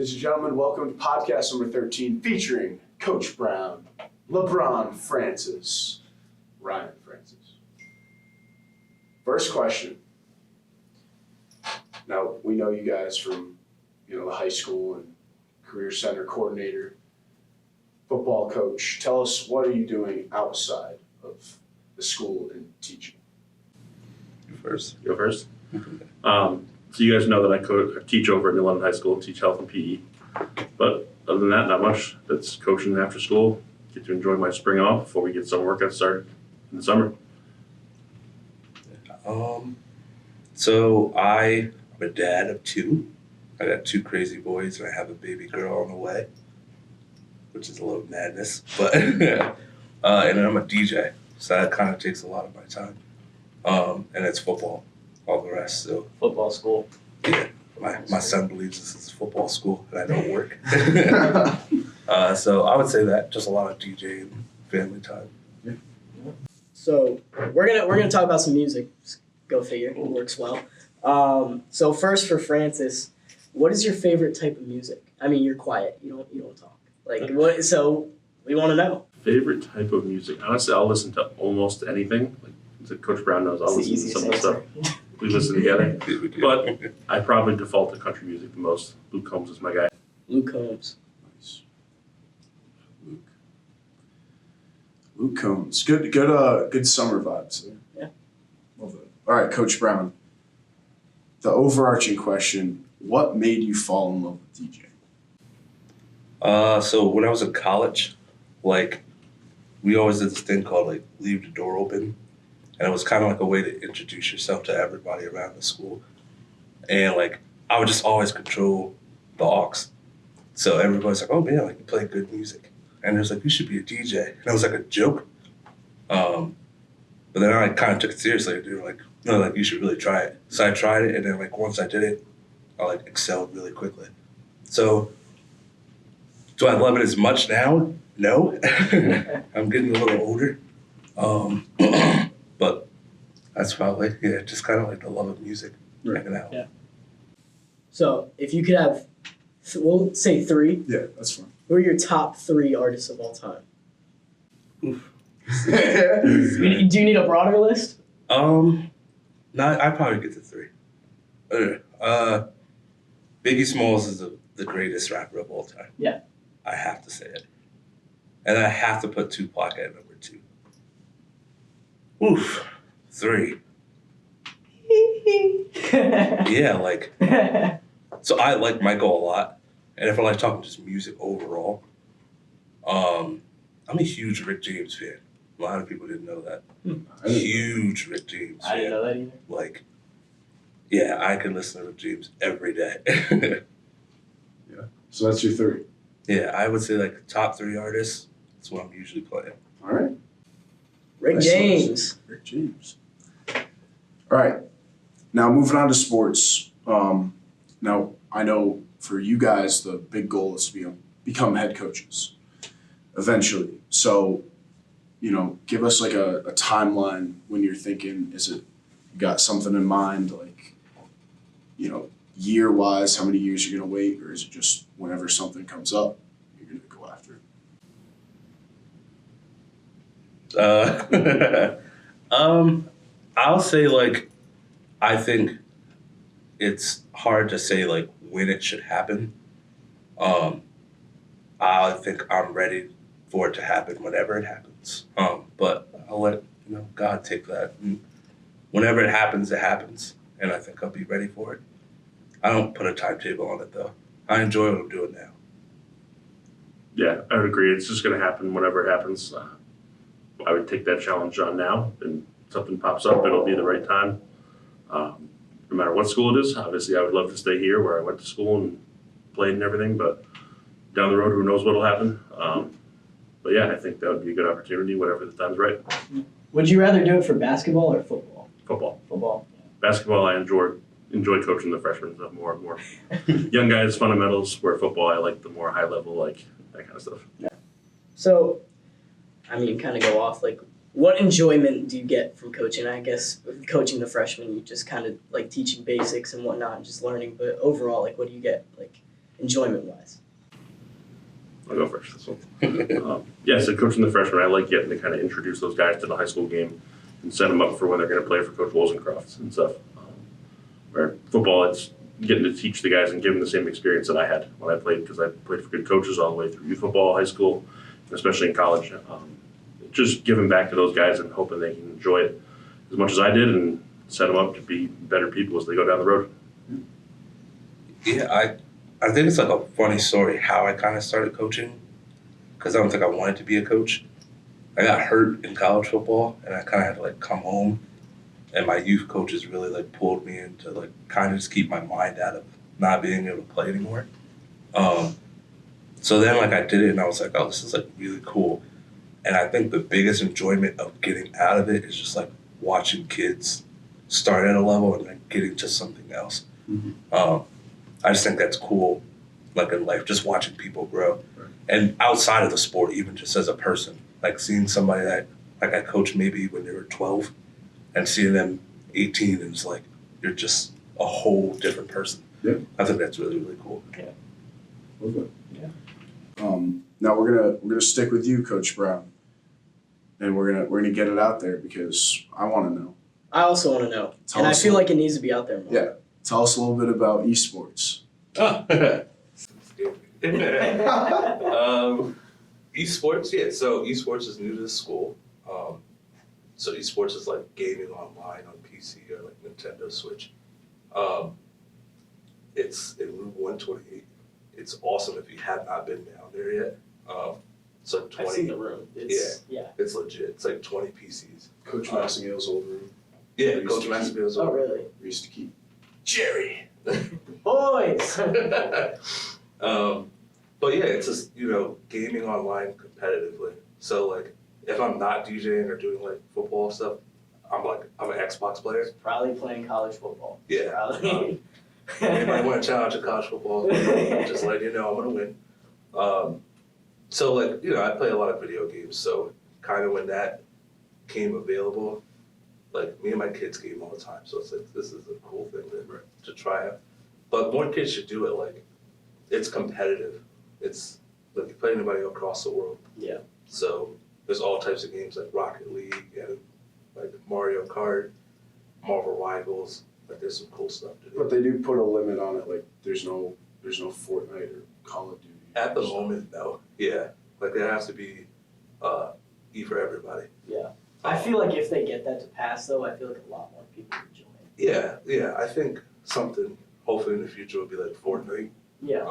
Ladies and gentlemen, welcome to podcast number 13 featuring Coach Brown, LeBron Francis, Ryan Francis. First question. Now, we know you guys from, the high school and career center coordinator, football coach. Tell us, what are you doing outside of the school and teaching? You first. Go first. So you guys know that I teach over at New London High School, teach health and PE. But other than that, not much. That's coaching after school. Get to enjoy my spring off before we get some workout started in the summer. So I'm a dad of two. I got two crazy boys and I have a baby girl on the way, which is a little madness. But and then I'm a DJ, so that kind of takes a lot of my time. And it's football, all the rest. So football school. Yeah, my son believes this is football school and I don't work. So I would say that just a lot of DJ and family time. Yeah. So we're gonna talk about some music. Go figure. It works well. So first for Francis, what is your favorite type of music? I mean, you're quiet. You don't talk. Like what? So we want to know. Favorite type of music? Honestly, I'll listen to almost anything. Like Coach Brown knows, I'll listen to some of the stuff. We listen together. But I probably default to country music the most. Luke Combs is my guy. Luke Combs. Nice. Luke Combs. Good summer vibes. Yeah. Love it. All right, Coach Brown. The overarching question, what made you fall in love with DJing? So when I was in college, we always did this thing called leave the door open. And it was kind of like a way to introduce yourself to everybody around the school. And I would just always control the aux. So everybody's like, oh man, you play good music. And it was like, you should be a DJ. And it was like a joke. But then I kind of took it seriously. They were like, no, you should really try it. So I tried it, and then once I did it, I excelled really quickly. So do I love it as much now? No. I'm getting a little older. But that's probably, just kind of the love of music. Hanging out. Yeah. So if you could have, we'll say three. Yeah, that's fine. Who are your top three artists of all time? Oof. Do you need a broader list? No, I'd probably get to three. Biggie Smalls is the greatest rapper of all time. Yeah. I have to say it. And I have to put Tupac at number 2. Oof. 3. Yeah, so I like Michael a lot. And if I talking just music overall, I'm a huge Rick James fan. A lot of people didn't know that. Huge Rick James fan. I didn't know that either. Yeah, I can listen to Rick James every day. Yeah. So that's your 3. Yeah, I would say top 3 artists. That's what I'm usually playing. All right. Rick James. Rick James. All right. Now moving on to sports. Now I know for you guys the big goal is to become head coaches eventually. So, give us a timeline when you're thinking. Is it you got something in mind year wise, how many years you're gonna wait, or is it just whenever something comes up, you're gonna go after it? I'll say I think it's hard to say when it should happen. I think I'm ready for it to happen whenever it happens. But I'll let God take that. And whenever it happens, and I think I'll be ready for it. I don't put a timetable on it though. I enjoy what I'm doing now. Yeah, I would agree. It's just going to happen whenever it happens. I would take that challenge on now, and something pops up, it'll be the right time. No matter what school it is, obviously I would love to stay here where I went to school and played and everything, but down the road, who knows what'll happen. But yeah, I think that would be a good opportunity whenever the time's right. Would you rather do it for basketball or football? Football. Football. Basketball, I enjoy coaching the freshmen stuff more and more. Young guys, fundamentals, where football, I like the more high level, that kind of stuff. Yeah. So, kind of go off, what enjoyment do you get from coaching? I guess coaching the freshmen, you just kind of teaching basics and whatnot and just learning, but overall, what do you get? enjoyment wise? I'll go first. This one. So coaching the freshmen, I like getting to kind of introduce those guys to the high school game and set them up for when they're going to play for Coach Wozencroft and stuff. Where football, it's getting to teach the guys and give them the same experience that I had when I played, because I played for good coaches all the way through youth football, high school, and especially in college. Just giving back to those guys and hoping they can enjoy it as much as I did and set them up to be better people as they go down the road. Yeah, I think it's like a funny story how I kind of started coaching, because I don't think I wanted to be a coach. I got hurt in college football, and I kind of had to like come home, and my youth coaches really like pulled me in to like kind of just keep my mind out of not being able to play anymore. So then like I did it, and I was like, oh, this is like really cool. And I think the biggest enjoyment of getting out of it is just like watching kids start at a level and then getting to something else. I just think that's cool, like in life, just watching people grow. Right. And outside of the sport, even just as a person, like seeing somebody that, like I coached maybe when they were 12 and seeing them 18 and it's like, you're just a whole different person. Yeah. I think that's really, really cool. Yeah. Love it. Yeah. Now we're gonna stick with you, Coach Brown, and we're gonna get it out there because I want to know. I also want to know, and I feel like it needs to be out there more. Yeah. Tell us a little bit about esports. Esports, yeah. So esports is new to the school. So esports is like gaming online on PC or like Nintendo Switch. It's in Route 128. It's awesome if you have not been down there yet. So 20. I've seen the room. It's, yeah. It's legit. It's like 20 PCs. Coach Massingale's old room. Yeah, Coach Massingale's Oh, over. really? We used to keep. Jerry. Boys! But yeah, it's just, gaming online competitively. So like, if I'm not DJing or doing like football stuff, I'm an Xbox player. Probably playing college football. Yeah. Probably. Anybody want to challenge a college football? Just let you know I'm gonna win. So like, I play a lot of video games. So kind of when that came available, like me and my kids game all the time. So it's like, this is a cool thing to try out. But more kids should do it. Like, it's competitive. It's like you play anybody across the world. Yeah. So there's all types of games like Rocket League and like Mario Kart, Marvel Rivals. Like there's some cool stuff to do. But they do put a limit on it. Like there's no Fortnite or Call of Duty. At the moment, though, yeah. Like there has to be E for everybody. Yeah. I feel like if they get that to pass, though, I feel like a lot more people would join. Yeah. I think something hopefully in the future will be like Fortnite. Yeah.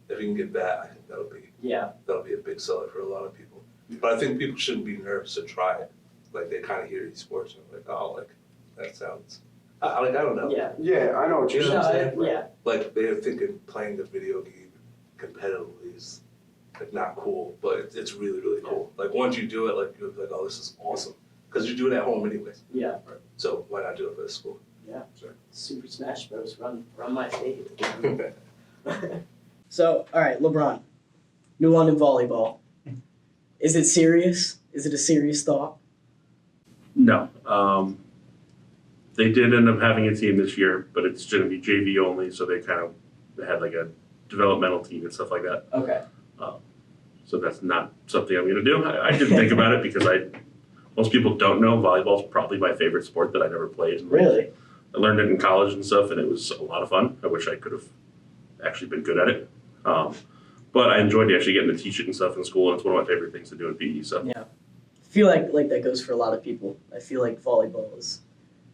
If you can get that, I think that'll be a big seller for a lot of people. But I think people shouldn't be nervous to try it. Like they kind of hear esports and like, oh, like that sounds. I don't know. Yeah. Yeah, I know what you're You know what I'm saying. saying? Yeah. Like they're thinking playing the video game competitively is like not cool, but it's really, really cool. Like once you do it, like you're like, oh, this is awesome, because you do it at home anyways. Yeah. So why not do it for school? Yeah. Sure. Super Smash Bros. Run my fade. So, all right, LeBron, New London volleyball. Is it serious? Is it a serious thought? No. They did end up having a team this year, but it's going to be JV only, so they had like a developmental team and stuff like that. Okay. So that's not something I'm going to do. I did think about it because most people don't know volleyball is probably my favorite sport that I never played. Really? I learned it in college and stuff, and it was a lot of fun. I wish I could have actually been good at it. But I enjoyed actually getting to teach it and stuff in school, and it's one of my favorite things to do in PE. So Yeah. I feel like that goes for a lot of people. I feel like volleyball is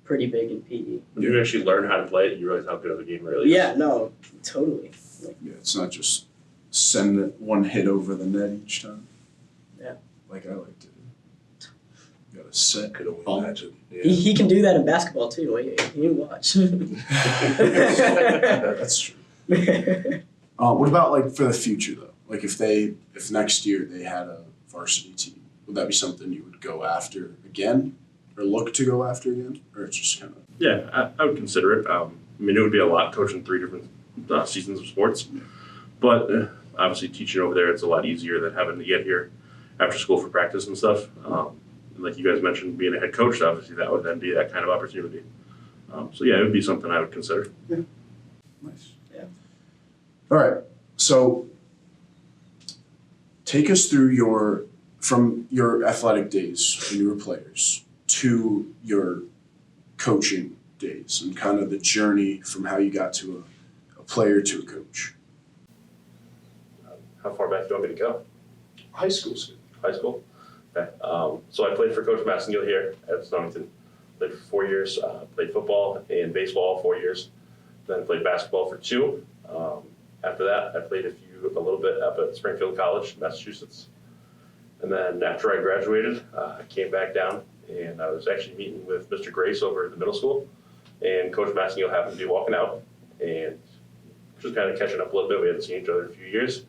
pretty big in PE. when you actually learn how to play it, you realize how good of a game it really is. Yeah, no, totally. Yeah, it's not just send it one hit over the net each time. Yeah. Like I like to do. You gotta set. Could only bump. imagine. Yeah. He can do that in basketball too. You watch. That's true. What about like for the future though? Like if next year they had a varsity team, would that be something you would go after again, or look to go after again, or it's just kind of? Yeah, I would consider it. I mean, it would be a lot coaching 3 different seasons of sports, but obviously teaching over there, it's a lot easier than having to get here after school for practice and stuff. Like you guys mentioned, being a head coach, obviously that would then be that kind of opportunity. So yeah, it would be something I would consider. Nice. Yeah. All right, so take us through from your athletic days when you were players to your coaching days and kind of the journey from how you got to a player to a coach. How far back do you want me to go? High school's good. High school? Okay. So I played for Coach Massengill here at Stonington. Played for 4 years. Played football and baseball 4 years. Then played basketball for 2. After that, I played a little bit up at Springfield College, Massachusetts. And then after I graduated, I came back down and I was actually meeting with Mr. Grace over at the middle school. And Coach Massengill happened to be walking out and just kind of catching up a little bit. We hadn't seen each other in a few years.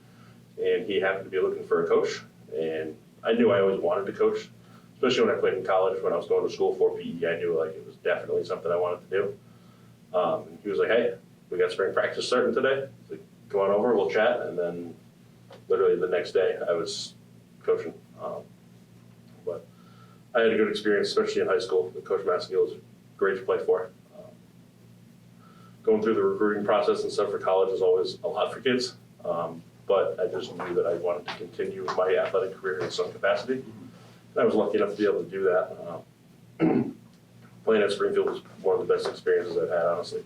And he happened to be looking for a coach. And I knew I always wanted to coach, especially when I played in college. When I was going to school for PE, I knew like it was definitely something I wanted to do. And he was like, "Hey, we got spring practice starting today. He's like, come on over, we'll chat." And then literally the next day I was coaching. But I had a good experience, especially in high school. Coach Massengill was great to play for. Going through the recruiting process and stuff for college is always a lot for kids. But I just knew that I wanted to continue my athletic career in some capacity. And I was lucky enough to be able to do that. Playing at Springfield was one of the best experiences I've had, honestly.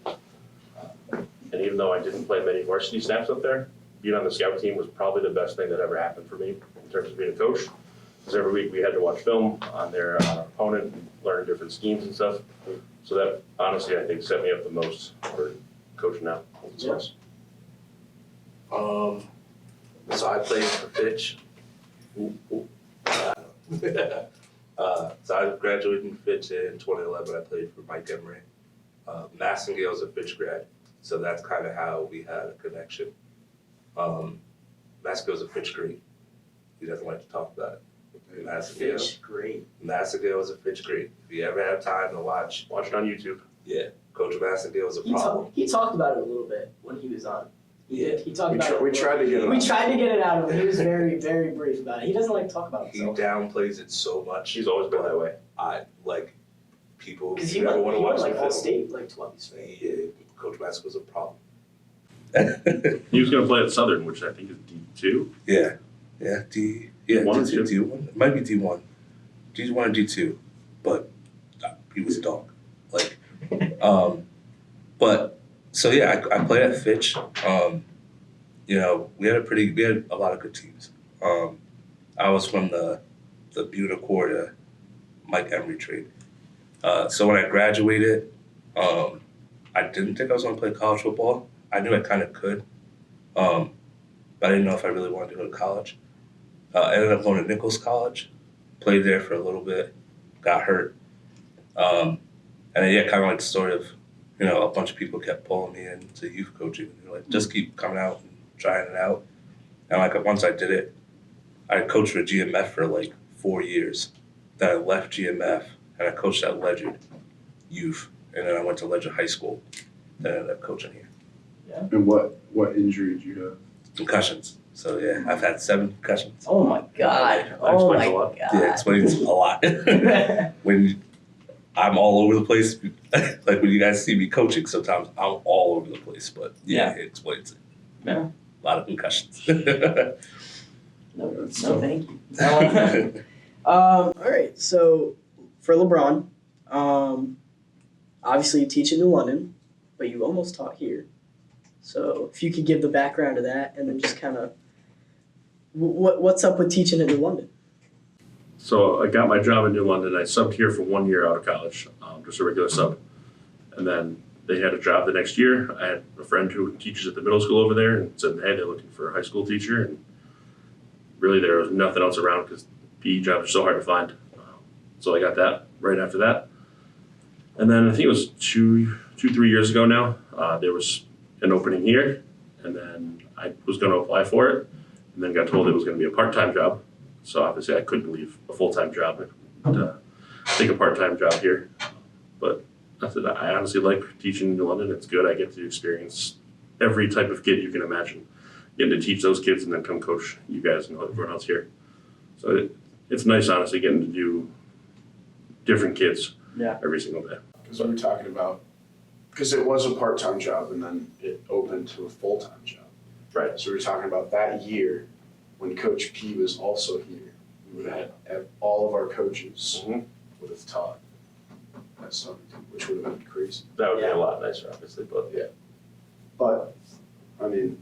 And even though I didn't play many varsity snaps up there, being on the scout team was probably the best thing that ever happened for me in terms of being a coach. Because every week we had to watch film on their opponent and learn different schemes and stuff. So that, honestly, I think set me up the most for coaching now. Yes. So I played for Fitch. So I graduated from Fitch in 2011. I played for Mike Emery. Massengill is a Fitch grad, so that's kind of how we had a connection. Massengill is a Fitch grade. He doesn't like to talk about it. Fish, great. Massengill is a Fitch grade. If you ever have time to watch Watch it on YouTube. Yeah, Coach Massengill is a problem. He talked about it a little bit when he was on. He talked about it. We tried to get him. We tried to get it out of him. He was very, very brief about it. He doesn't like to talk about He himself. downplays it so much. She's always been that way. I like people Because he never went, want to he watch went like the all film. state like twice, right? Yeah, Coach Massengill was a problem. He was going to play at Southern, which I think is D2. Yeah, One or D2, two? D1. It might be D1. D1 or D2, but he was a dog. Like, but so yeah, I played at Fitch. You know, we had a lot of good teams. I was from the Bunacorda Mike Emery trade. So when I graduated, I didn't think I was going to play college football. I knew I kind of could, but I didn't know if I really wanted to go to college. I ended up going to Nichols College, played there for a little bit, got hurt. And then, yeah, kind of like sort of, you know, a bunch of people kept pulling me into youth coaching. They're like, just keep coming out and trying it out. And like once I did it, I coached for GMF for like 4 years. Then I left GMF and I coached at Ledyard Youth. And then I went to Ledyard High School. Then I ended up coaching here. And what injury did you have? Concussions. So yeah, I've had 7 concussions. Oh my God. That Oh my explains a lot. God. Yeah, it explains a lot. When I'm all over the place, like when you guys see me coaching, sometimes I'm all over the place. But yeah, it explains it. Yeah. A lot of concussions. No, thank you. All right, so for LeBron, obviously you teach in New London, but you almost taught here. So if you could give the background to that, and then just kind of what's up with teaching in New London? So I got my job in New London. I subbed here for 1 year out of college, just a regular sub. And then they had a job the next year. I had a friend who teaches at the middle school over there and said, hey, they're looking for a high school teacher. And really there was nothing else around because PE jobs are so hard to find. So I got that right after that. And then I think it was 3 years ago now, there was an opening here. And then I was going to apply for it and then got told it was going to be a part-time job. So obviously I couldn't leave a full-time job and take a part-time job here. But that's it. I honestly like teaching in New London. It's good. I get to experience every type of kid you can imagine. Getting to teach those kids and then come coach you guys and everyone else here. So it's nice, honestly, getting to do different kids every single day. Because we were talking about, because it was a part-time job and then it opened to a full-time job. Right. So we're talking about that year when Coach P was also here. We would have had all of our coaches would have taught at Southington, which would have been crazy. That would be Yeah. a lot nicer, obviously, but yeah. But, I mean,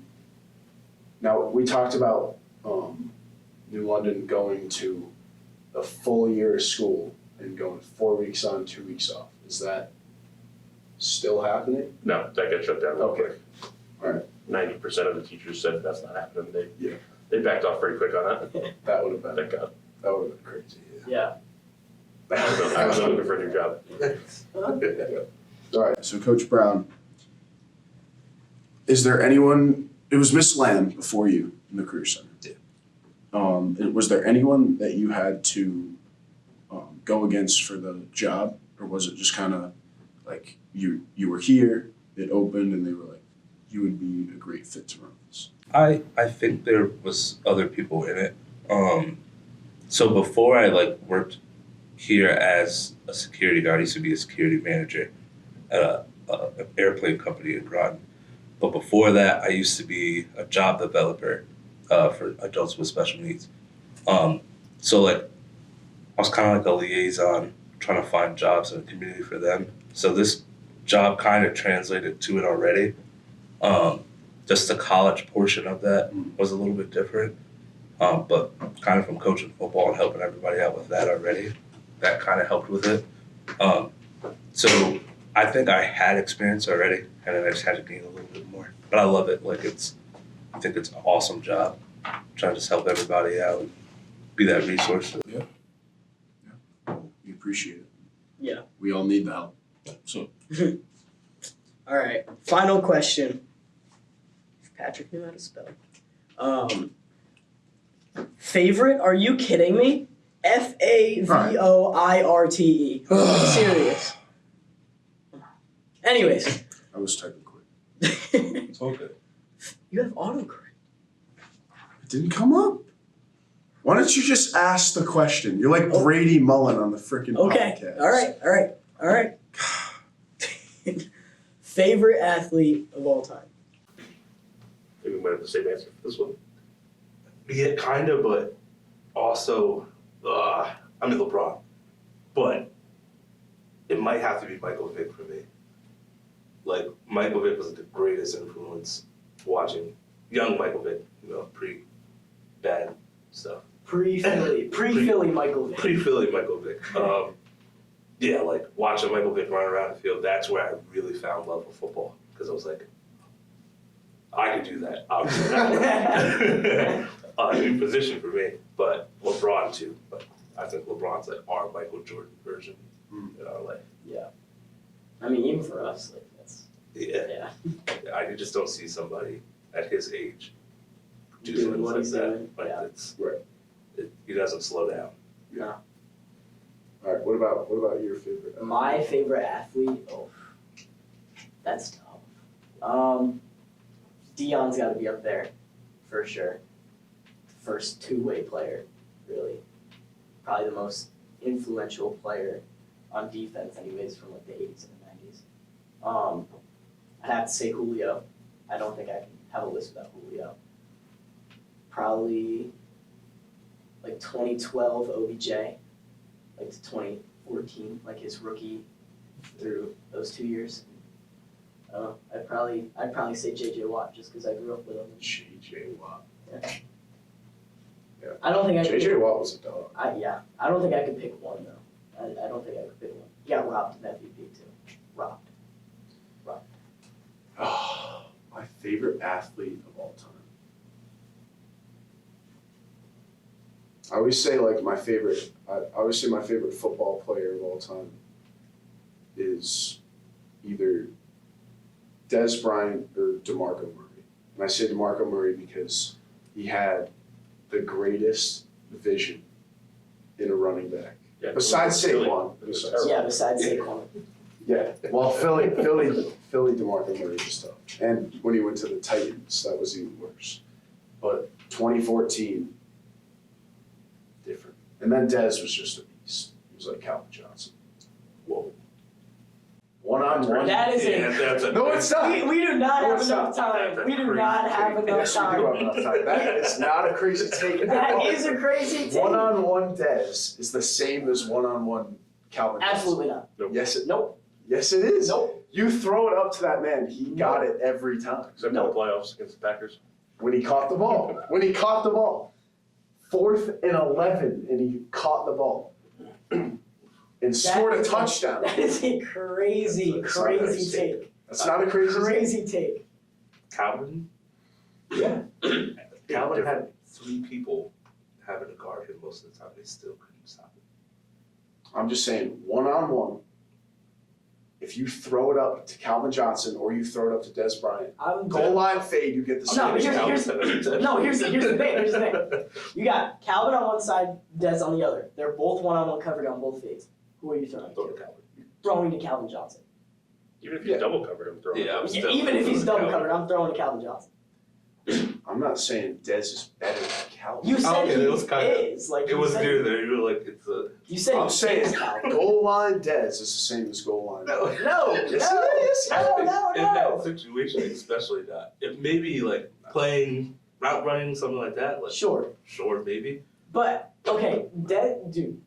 now we talked about New London going to a full year of school and going 4 weeks on, 2 weeks off. Is that still happening? No, that got shut down real Okay. quick. All right. 90% of the teachers said that's not happening. Yeah. They backed off pretty quick on that. That would have been, Thank God. that would have been crazy. Yeah. I was looking for a new job. All right, so Coach Brown, is there anyone, it was Miss Lamb before you in the Career Center. Yeah. Was there anyone that you had to go against for the job? Or was it just kind of like you were here, it opened, and they were like, you would be a great fit to run this? I think there was other people in it. So before I worked here as a security guard, I used to be a security manager at an airplane company in Groton. But before that, I used to be a job developer for adults with special needs. So I was kind of like a liaison, trying to find jobs in the community for them. So this job kind of translated to it already. Just the college portion of that was a little bit different. But kind of from coaching football and helping everybody out with that already, that kind of helped with it. So I think I had experience already, and then I just had to gain a little bit more. But I love it. I think it's an awesome job. Trying to just help everybody out and be that resource. We appreciate it. Yeah. We all need the help. So All right. Final question. If Patrick knew how to spell. Favorite? Are you kidding me? FAVOIRTE. Serious. Anyways. I was typing quick. It's okay. You have autocorrect. It didn't come up. Why don't you just ask the question? You're like Brady Mullen on the freaking Okay. podcast. All right. Favorite athlete of all time? I think we might have the same answer for this one. Yeah, kind of, but also, LeBron. But it might have to be Michael Vick for me. Michael Vick was the greatest influence watching young Michael Vick, pre-bad stuff. Pre-Philly Michael Vick. Pre-Philly Michael Vick. Watching Michael Vick run around the field, that's where I really found love for football. Because I was like, I could do that. Obviously, a new position for me, but LeBron too. But I think LeBron's our Michael Jordan version in our life. Yeah. I mean, even for us, that's. Yeah. I just don't see somebody at his age do Doing things what like he's that. doing, yeah. It's Right. He doesn't slow down. No. All right. What about your favorite? My favorite athlete? Oh, that's tough. Deion's got to be up there, for sure. First two-way player, really. Probably the most influential player on defense, anyways, from the 80s and the 90s. I'd have to say Julio. I don't think I can have a list without Julio. Probably 2012 OBJ, to 2014, his rookie through those 2 years. I'd probably say JJ Watt just because I grew up with him. JJ Watt. Yeah. I don't think I could. JJ Watt was a dog. I don't think I could pick one though. I don't think I could pick one. He got robbed in MVP too. Robbed. Oh, my favorite athlete of all time. I always say my favorite football player of all time is either Des Bryant or DeMarco Murray. And I say DeMarco Murray because he had the greatest vision in a running back. Yeah, Besides Saquon. Besides- Besides Saquon. Yeah, well, Philly, DeMarco Murray was tough. And when he went to the Titans, that was even worse. But 2014, different. And then Dez was just a beast. He was like Calvin Johnson. Whoa. One-on-one. That is Yeah, that's a No, it's not. We do not No, have it's enough not. time. That's We do crazy. not have enough Yes, we do time. have enough time. That is not a crazy take at That all. is a crazy take. One-on-one Dez is the same as one-on-one Calvin Johnson. Absolutely not. Yes, Nope. yes, it is. Nope. You throw it up to that man, he got it every time. Except in the playoffs against the Packers. When he caught the ball. 4th and 11, and he caught the ball. And scored a touchdown. That is a crazy, That's not crazy crazy. take. That's not a crazy take. Crazy take. Calvin, Yeah. Calvin had 3 people having to guard him most of the time. They still couldn't stop him. I'm just saying, one-on-one, if you throw it up to Calvin Johnson or you throw it up to Des Bryant, I'm goal line fade, you get the same. No, but here's the thing. You got Calvin on one side, Des on the other. They're both one-on-one covered on both fades. Who are you throwing Throw to? to Calvin. Throwing to Calvin Johnson. Even if he's double covered, I'm throwing. Yeah, I'm still- Even if he's double Calvin. covered, I'm throwing to Calvin Johnson. I'm not saying Des is better than Calvin. You said Okay, he it was kinda- is. Like, It you was said- near there. You were like, it's a. You said I'm he saying is Calvin. goal line Des is the same as goal line. No. No, Yes, no, it is. no, In that no. situation, especially not. If maybe like playing route running, something like that, like Sure, sure, maybe. but okay, dude.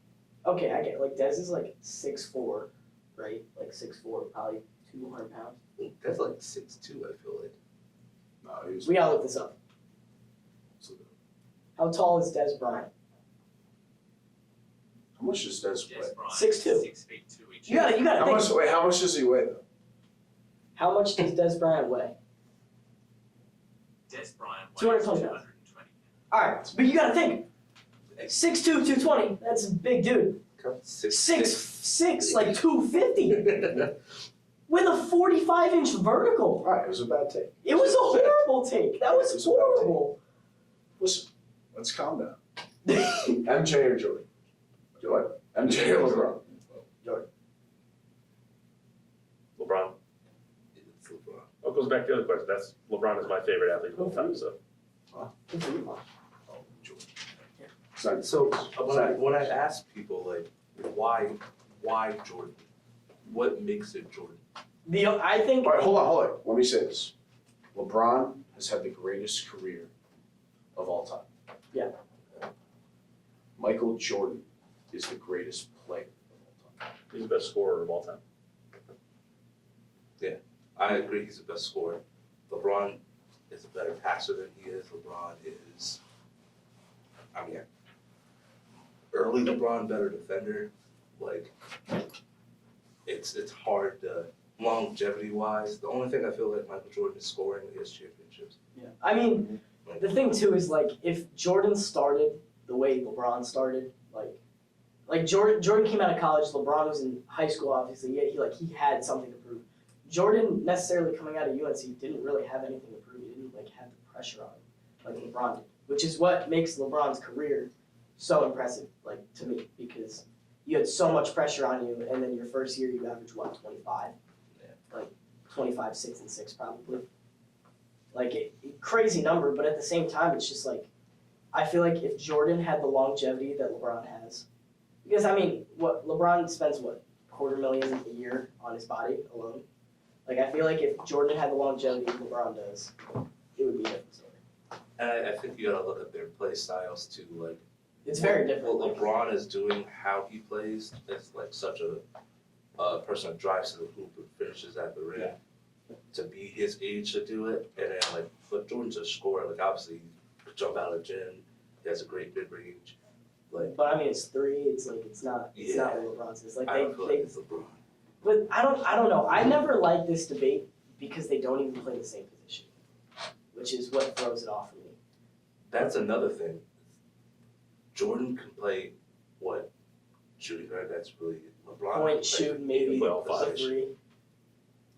Okay, I get it. Like Des is like 6'4", right? Like 6'4", probably 200 pounds. That's like 6'2", I feel like. No, he was. We gotta look this up. How tall is Des Bryant? How much does Des weigh? 6'2". 6'2" each. You gotta How think. much? Wait, how much does he weigh though? How much does Des Bryant weigh? Des Bryant weighs 220 pounds. 220. All right, but you gotta think. 6'2", 220. That's a big dude. 6'6", like 250, with a 45-inch vertical. All right, it was a bad take. It was a horrible take. That was horrible. Listen, let's calm down. MJ or Jordan? Jordan. MJ or LeBron? LeBron. It's LeBron. Well, it goes back to the other question. That's LeBron is my favorite athlete of all time. So Good for you, Mom. Oh, Jordan. Sorry. So when I ask people like, why Jordan? What makes it Jordan? I think. All right, hold on. Let me say this. LeBron has had the greatest career of all time. Yeah. Michael Jordan is the greatest player of all time. he's the best scorer of all time. I agree, he's the best scorer. LeBron is a better passer than he is. LeBron is, early LeBron better defender. Like, it's hard to, longevity wise, the only thing I feel like Michael Jordan is scoring is championships. Yeah. I mean, the thing too is like if Jordan started the way LeBron started, like Jordan came out of college, LeBron was in high school, obviously. Yet he had something to prove. Jordan necessarily coming out of UNC didn't really have anything to prove. He didn't like have the pressure on him like LeBron did, which is what makes LeBron's career so impressive, like to me, because you had so much pressure on you, and then your first year you averaged 25, like 25, 6 and 6 probably, like crazy number. But at the same time, it's just like I feel like if Jordan had the longevity that LeBron has, because I mean, what LeBron spends $250,000 a year on his body alone. Like, I feel like if Jordan had the longevity LeBron does, it would be a different story. And I think you gotta look at their play styles too. Like, It's very different. what LeBron is doing, how he plays, is like such a person that drives to the hoop and finishes at the rim. To be his age to do it, and then like, but Jordan's a scorer. Like, obviously, he could jump out of the gym. He has a great mid range. Like, But I mean, it's 3. It's like it's not what LeBron says. Like I don't feel like it's LeBron. but I don't know. I never like this debate because they don't even play the same position, which is what throws it off for me. That's another thing. Jordan can play shooting guard. That's really LeBron. can Point, play shoot, maybe well, a five. 3.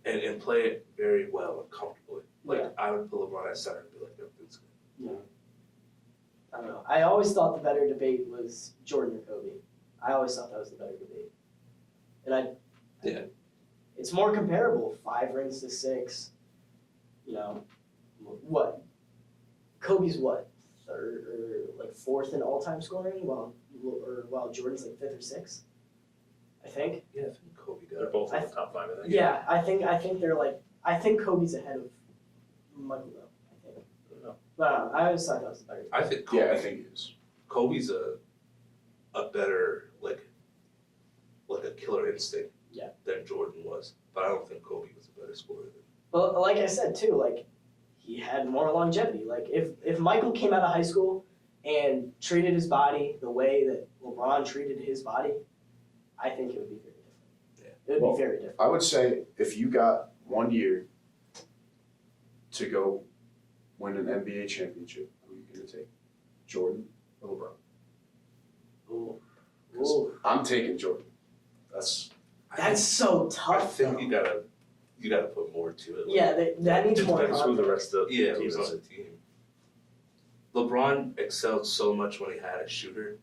and play it very well and comfortably. Like, Yeah. I would put LeBron at center and be like, everything's good. I don't know. I always thought the better debate was Jordan or Kobe. I always thought that was the better debate. And Yeah. it's more comparable. 5 rings to 6. You know, what? Kobe's what? 3rd or like 4th in all-time scoring, while Jordan's like 5th or 6th. I think. Yeah, I think Kobe got They're it. both in the top 5, I think. Yeah, I think they're like, I think Kobe's ahead of Michael though. I think. I don't know. But I always thought that was the better. I think Kobe. Yeah, I think he is. Kobe's a better like a killer instinct than Jordan was, but I don't think Kobe was a better scorer than. But like I said too, like he had more longevity. Like if Michael came out of high school and treated his body the way that LeBron treated his body, I think it would be very different. Yeah. It would be very different. I would say if you got 1 year to go win an NBA championship, who are you going to take? Jordan or LeBron? Ooh. 'Cause Ooh. I'm taking Jordan. That's That's so I tough. think though. you gotta put more to it. Like, Yeah, that needs It more depends who the context. rest of the Yeah, team who's is. on the team. LeBron excelled so much when he had a shooter,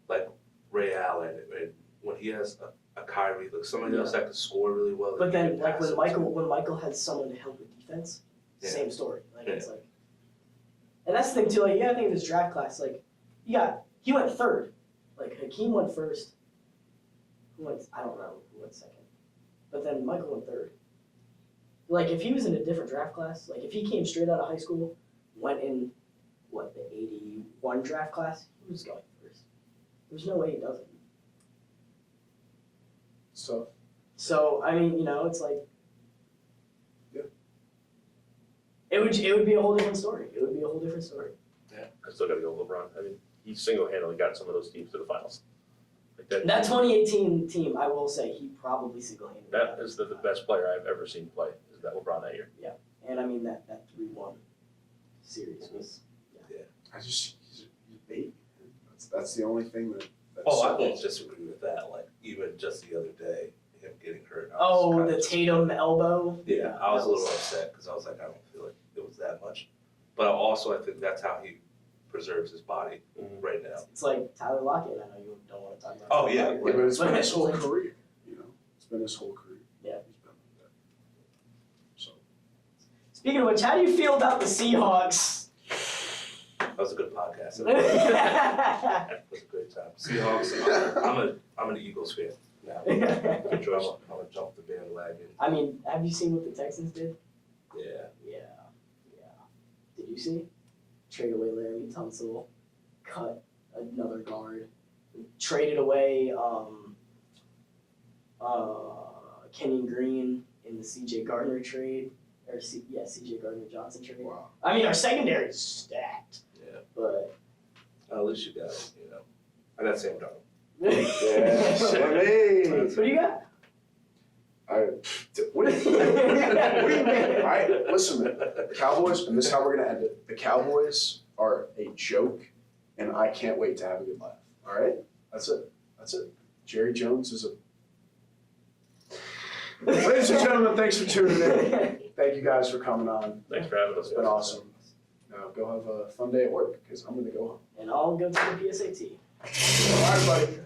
like Ray Allen, and when he has a Kyrie, like somebody else that could score really well. But that he then, could like pass when it to. Michael had someone to help with defense, Yeah. same story. Like it's Yeah. like, and that's the thing too. Like you gotta think of his draft class. Like he went third. Like Hakeem went first. Who went? I don't know who went second. But then Michael went third. Like if he was in a different draft class, like if he came straight out of high school, went in the 81 draft class, he was going first. There's no way he doesn't. tough. So I mean, it's like Yeah. it would be a whole different story. It would be a whole different story. I still got to go with LeBron. I mean, he single-handedly got some of those teams to the finals. Like That 2018 team, I will say, he probably single-handedly. That is the best player I've ever seen play. Is that LeBron that year? And I mean that 3-1 series was. He's a baby. That's the only thing that. That's Oh, I won't disagree with that. Like even just the other day, him getting hurt. I was Oh, kinda the just- Tatum elbow. Yeah, I was that a little upset because I was like, I don't feel like it was that much. But also, I think that's how he preserves his body right now. It's like Tyler Lockett. I know you don't want to talk about. Oh, that. yeah. Yeah, but it's been But his whole like- career. It's been his whole career. Yeah. He's been like that. So. Speaking of which, how do you feel about the Seahawks? That was a good podcast. It was a great time. Seahawks. I'm an Eagles fan now. I'm gonna jump the bandwagon. I mean, have you seen what the Texans did? Yeah. Yeah. Did you see? Trade away Larry Tunsil, cut another guard, traded away Kenyon Green in the C.J. Gardner trade, C.J. Gardner Johnson trade. Wow. I mean, our secondary is stacked, Yeah. but. At least you got it, I got Sam Darnold. Yes. Who do you got? What do you mean? All right, listen, man. The Cowboys, and this is how we're going to end it. The Cowboys are a joke, and I can't wait to have a good laugh. All right? That's it. Jerry Jones is a... Ladies and gentlemen, thanks for tuning in. Thank you guys for coming on. Thanks for having us. It's been awesome. Now, go have a fun day at work, because I'm going to go home. And I'll go to the PSAT. All right, buddy.